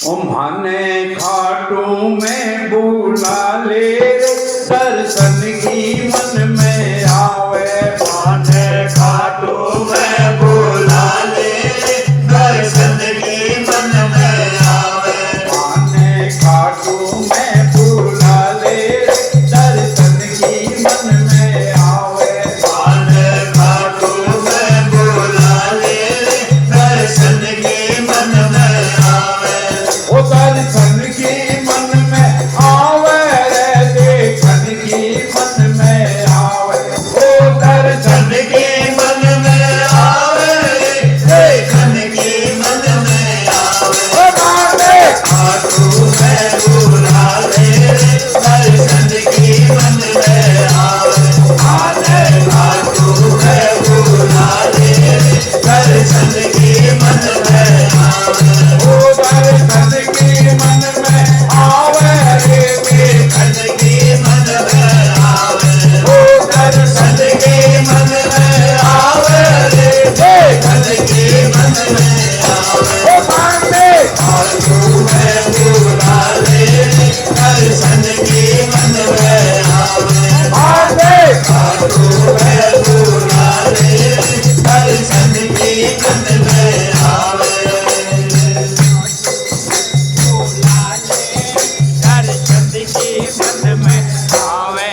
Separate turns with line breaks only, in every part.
माने खाटू में बुला ले दर्शन की मन में आवे।
माने खाटू में बुला ले दर्शन की मन में आवे।
माने खाटू में बुला ले दर्शन की मन में आवे।
माने खाटू में बुला ले दर्शन की मन में आवे।
ओ दर्शन की मन में आवे रे देखन की मन में आवे। ओ दर्शन
की मन में आवे देखन की मन में आवे।
ओ माने
खाटू में बुला ले दर्शन की मन में आवे। माने खाटू में बुला ले दर्शन की मन में आवे।
ओ दर्शन की मन में आवे रे
देखन की मन में आवे।
ओ दर्शन
की मन में आवे देखन की मन में आवे।
ओ माने
खाटू में बुला ले दर्शन की मन में आवे।
माने
खाटू में बुला ले दर्शन की मन में आवे।
दर्शन की मन में आवे।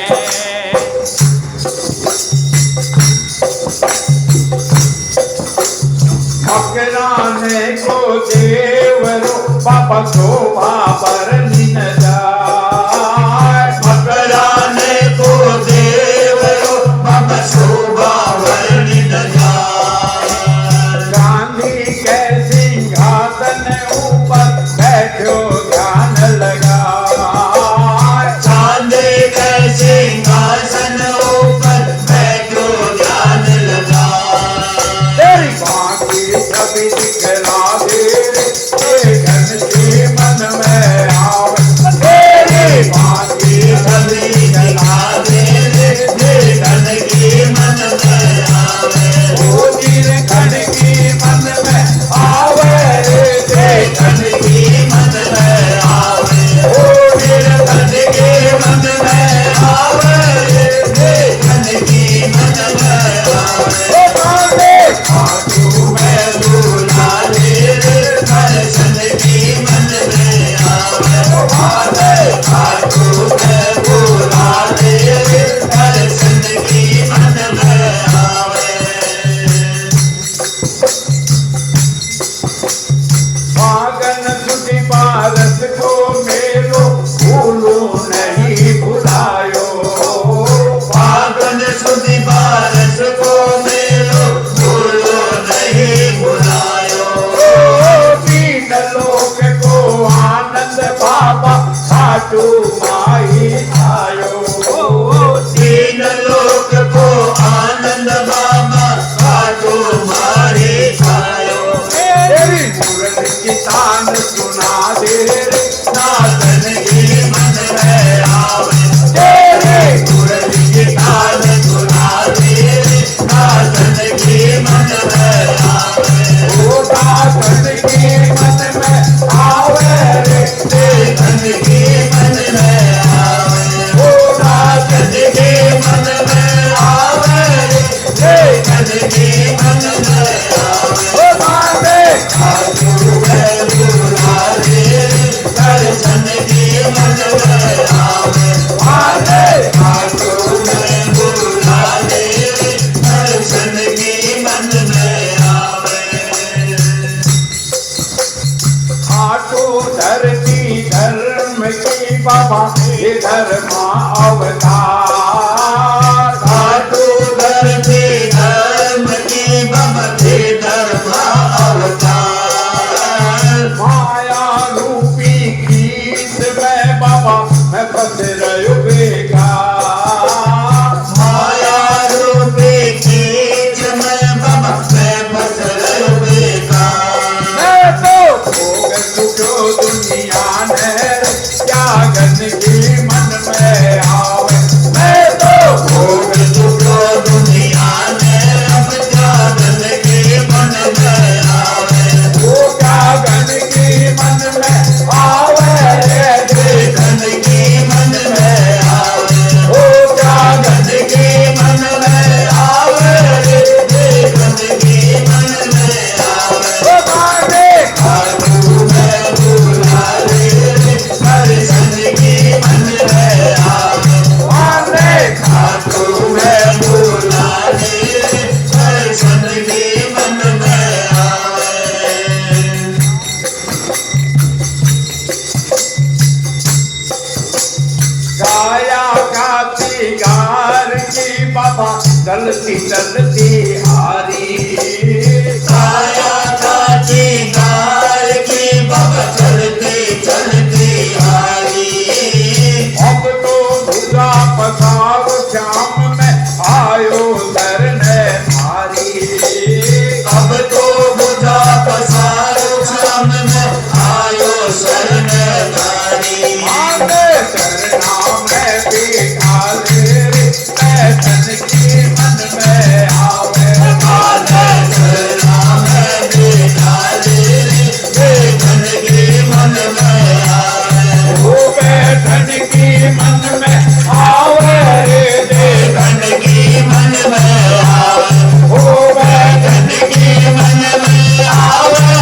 मकराने को देवरो बाबा शोभा बरनी न जाए।
मकराने को देवरो बाबा शोभा वर्णि न जाए।
गांधी के सिंहासन ऊपर बैठो ध्यान लगाए।
चांदे के सिंहासन ऊपर बैठो ध्यान लगा।
तेरी बाकी सभी दिखला दे देखन की मन में आवे। तेरी बाकी
सभी दिखा दे देखन की मन में आवे।
ओ देखन की मन में आवे रे
देखन की मन में आवे।
ओ
देखन की मन में आवे देखन की मन में आवे।
ओ माने
खाटू में बुला ले दर्शन की मन में आवे। माने खाटू में बुला ले दर्शन की मन में आवे।
फागन सुधी पारस को मेरो भूलो नहीं भुलायो।
फागुन सुदी बारस को मेरो भूलो नहीं भुलायो।
ओ तीन लोक को आनंद बाबा खाटू माई आयो।
तीन लोक को आनंद बाबा खाटू मारी छायो।
तेरी मूर्ति की तान सुना दे रे
नाथन की मन में आवे।
तेरे
मूर्ति की तान सुना दे नाथन की मन में आवे।
ओ दासन की मन में आवे रे
देखन की मन में आवे।
ओ
नाथन की मन में आवे देखन की मन में आवे।
ओ माने
खाटू में बुला ले दर्शन की मन में आवे।
माने
खाटू में बुला ले दर्शन की मन में आवे।
खाटू धरती धर्म की बाबा ये धर्मा अवतार।
खाटू धरती धर्म की बमते धर्म अवतार।
माया रूपी गीत में बाबा मैं फंस रहो बेकार।
माया रूपी कीच में बाबा मैं बस रहो बेकार।
मैं तो भोग चुको दुनिया ने क्या गन की मन में आवे। मैं तो
भोग चुको दुनिया ने अब जागन के मन में आवे।
वो क्या गन की मन में बाबा चलती चलती हारी
काया काची गाय की बाबा चलते चलते हारी
अब तो भुजा पसारो श्याम में आयो शरण मारी
अब तो बुझा पसारो श्याम में आयो शरण धारी
आगे शरणा में बिठा ले बैठन की मन में आवे
आगे शरणा में बिठा ले बैठन की मन में आवे
वो बैठन की मन में आवे
बैठन की मन में आवे
वो बैठन
बैठन की मन में आवे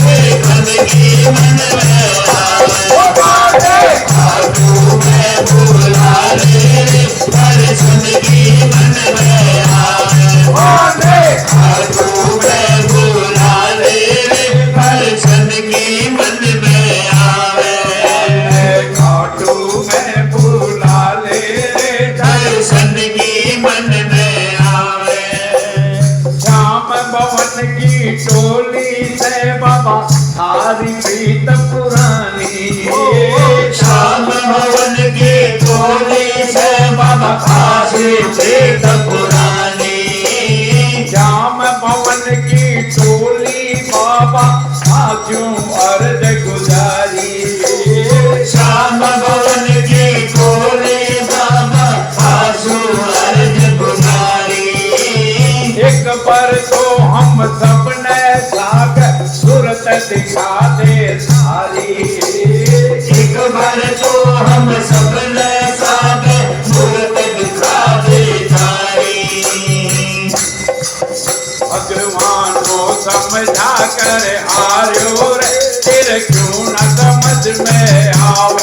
बैठन की मन में आवे
वो बाटे
आगू में बुला ले दर्शन की मन में आवे
बाटे
आगू में बुला ले दर्शन की मन में आवे
खाटू में बुला ले
दर्शन की मन में आवे
श्याम भवन की टोली से बाबा सारी प्रीत पुरानी
श्याम भवन की टोली से बाबा खासी प्रीत पुरानी
श्याम भवन की टोली बाबा आजू अर्ज गुजारी
श्याम भवन की टोली बाबा खासू अर्ज गुजारी
एक बार तो हम सब ने साग सूरत दिखा दे सारी
एक बार तो हम सब ने साथ मूरत दिखा दे तारी
भगवान को समझा कर आर्यो रे फिर क्यों न समझ में आवे